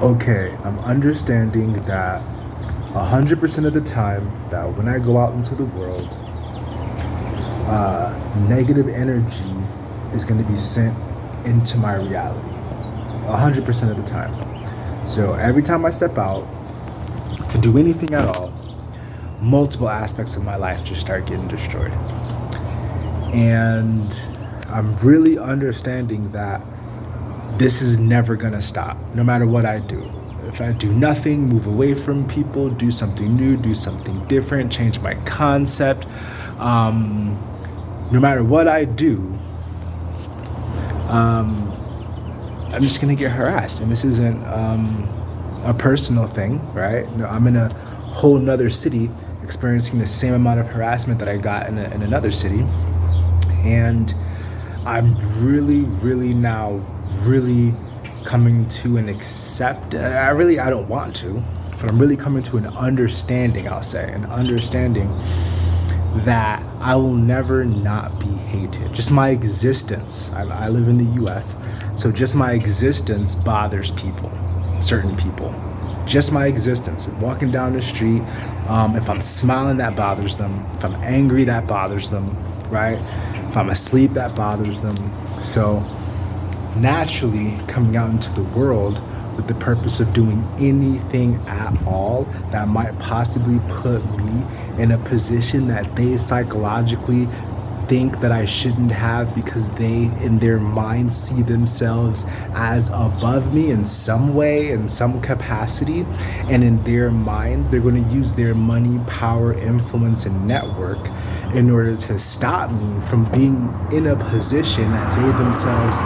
Okay, I'm understanding that 100% of the time that when I go out into the world, negative energy is going to be sent into my reality. 100% of the time. So every time I step out to do anything at all, multiple aspects of my life just start getting destroyed. And I'm really understanding that this is never gonna stop, no matter what I do. If I do nothing, move away from people, do something new, do something different, change my concept, no matter what I do, um, I'm just gonna get harassed. And this isn't a personal thing, right? No, I'm in a whole nother city experiencing the same amount of harassment that I got in another city. And I'm really now really coming to an accept. I don't want to, but I'm really coming to an understanding. I'll say an understanding that I will never not be hated. Just my existence. I live in the U.S., so just my existence bothers people, certain people. Just my existence. Walking down the street, if I'm smiling, that bothers them. If I'm angry, that bothers them, right? If I'm asleep, that bothers them. So naturally, coming out into the world with the purpose of doing anything at all that might possibly put me in a position that they psychologically think that I shouldn't have, because they in their minds see themselves as above me in some way, in some capacity, and in their minds they're going to use their money, power, influence, and network in order to stop me from being in a position that they themselves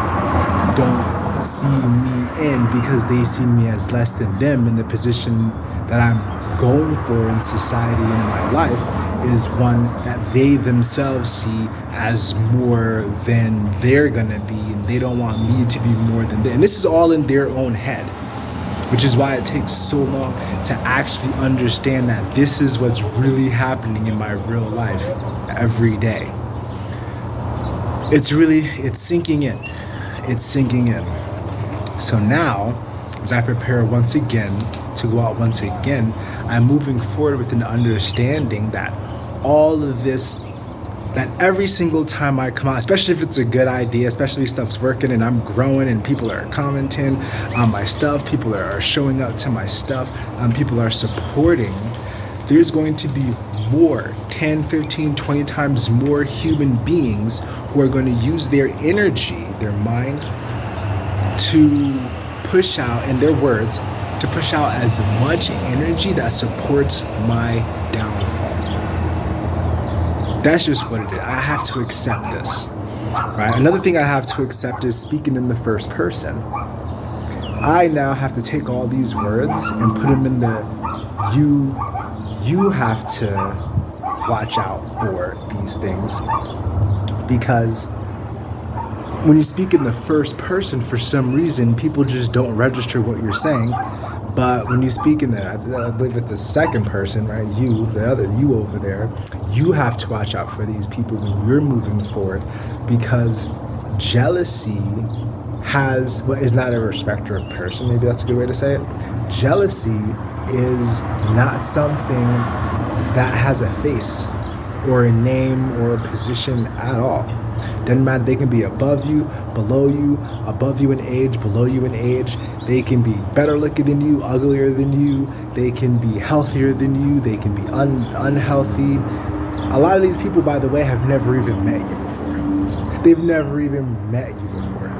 don't see me in, because they see me as less than them. In the position that I'm going for in society in my life is one that they themselves see as more than they're gonna be, and they don't want me to be more than them. And this is all in their own head, which is why it takes so long to actually understand that this is what's really happening in my real life every day. It's sinking in. It's sinking in. So now, as I prepare once again to go out once again, I'm moving forward with an understanding that all of this, that every single time I come out, especially if it's a good idea, especially if stuff's working and I'm growing and people are commenting on my stuff, people are showing up to my stuff, people are supporting, there's going to be more, 10, 15, 20 times more human beings who are going to use their energy, their mind, to push out, in their words, to push out as much energy that supports my downfall. That's just what it is. I have to accept this, right? Another thing I have to accept is speaking in the first person. I now have to take all these words and put them in the you have to watch out for these things, because when you speak in the first person, for some reason, people just don't register what you're saying. But when you speak in I believe it's the second person, right? You, the other you over there, you have to watch out for these people when you're moving forward, because jealousy is not a respecter of person. Maybe that's a good way to say it. Jealousy is not something that has a face or a name or a position at all. Doesn't matter. They can be above you, below you, above you in age, below you in age. They can be better looking than you, uglier than you. They can be healthier than you. They can be unhealthy. A lot of these people, by the way, have never even met you before. They've never even met you before.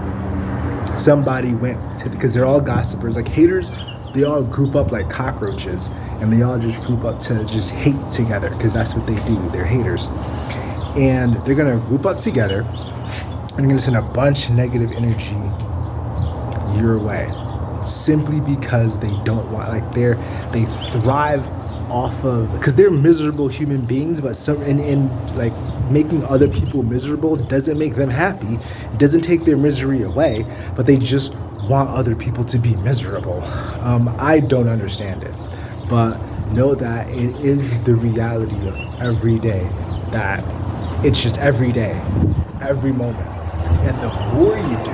Somebody went to, because they're all gossipers, like haters. They all group up like cockroaches, and they all just group up to just hate together, because that's what they do. They're haters. And they're going to group up together and they're going to send a bunch of negative energy your way, simply because they don't want, like, they thrive off of, because they're miserable human beings, but in like making other people miserable doesn't make them happy. It doesn't take their misery away, but they just want other people to be miserable. I don't understand it, but know that it is the reality of every day, that it's just every day, every moment. And the more you do,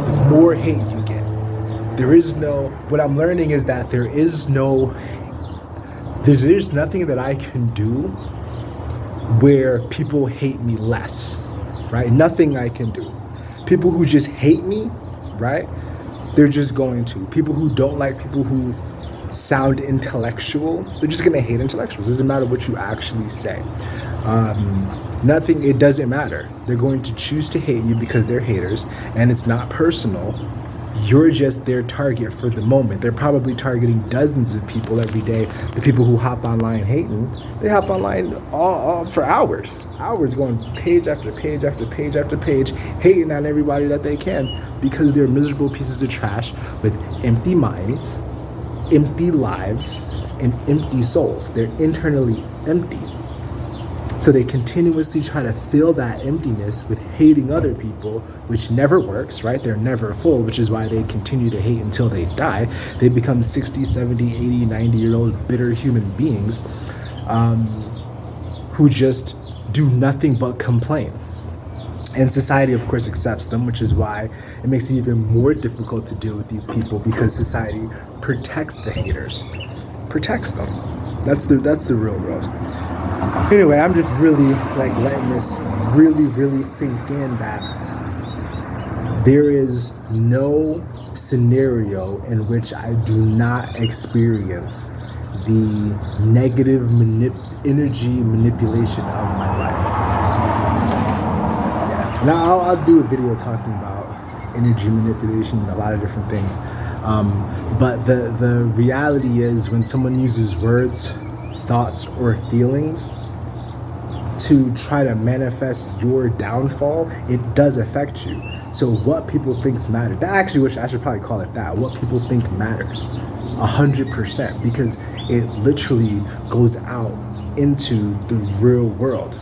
the more hate you get. What I'm learning is that there's nothing that I can do where people hate me less, right? Nothing I can do. People who just hate me, right? They're just going to. People who don't like people who sound intellectual, they're just going to hate intellectuals. It doesn't matter what you actually say. It doesn't matter. They're going to choose to hate you because they're haters, and it's not personal. You're just their target for the moment. They're probably targeting dozens of people every day. The people who hop online hating, they hop online all for hours going page after page after page after page, hating on everybody that they can because they're miserable pieces of trash with empty minds, empty lives, and empty souls. They're internally empty. So they continuously try to fill that emptiness with hating other people, which never works, right? They're never full, which is why they continue to hate until they die. They become 60, 70, 80, 90-year-old bitter human beings who just do nothing but complain. And society, of course, accepts them, which is why it makes it even more difficult to deal with these people, because society protects the haters, protects them. That's the real world. Anyway, I'm just really letting this really sink in that there is no scenario in which I do not experience the negative energy manipulation of my life. Yeah. Now I'll do a video talking about energy manipulation and a lot of different things. But the reality is, when someone uses words, thoughts, or feelings to try to manifest your downfall, it does affect you. So what people think matters. That actually, which I should probably call it that. What people think matters, 100%, because it literally goes out into the real world,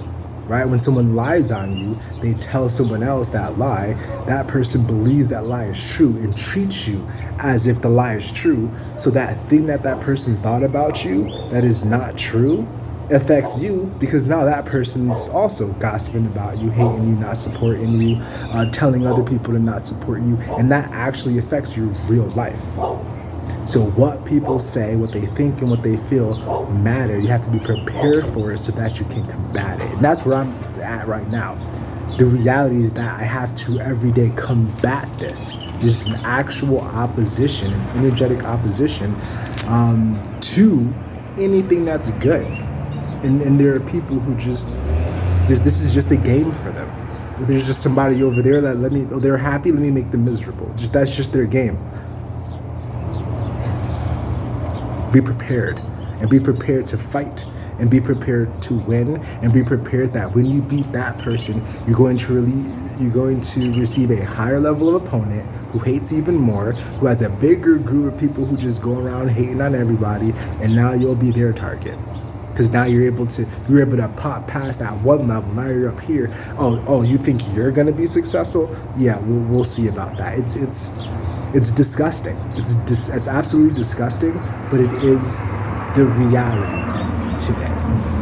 right? When someone lies on you, they tell someone else that lie. That person believes that lie is true and treats you as if the lie is true. So that thing that person thought about you that is not true affects you, because now that person's also gossiping about you, hating you, not supporting you, telling other people to not support you, and that actually affects your real life. So what people say, what they think, and what they feel matter. You have to be prepared for it so that you can combat it. And that's where I'm at right now. The reality is that I have to every day combat this. There's an actual opposition, an energetic opposition to anything that's good. And there are people who just, this is just a game for them. There's just somebody over there that they're happy, let me make them miserable. That's just their game. Be prepared, and be prepared to fight, and be prepared to win, and be prepared that when you beat that person, you're going to receive a higher level of opponent who hates even more, who has a bigger group of people who just go around hating on everybody, and now you'll be their target. Because now you're able to pop past that one level. Now you're up here. Oh, you think you're gonna be successful? Yeah, we'll see about that. It's disgusting. It's absolutely disgusting, but it is the reality of today.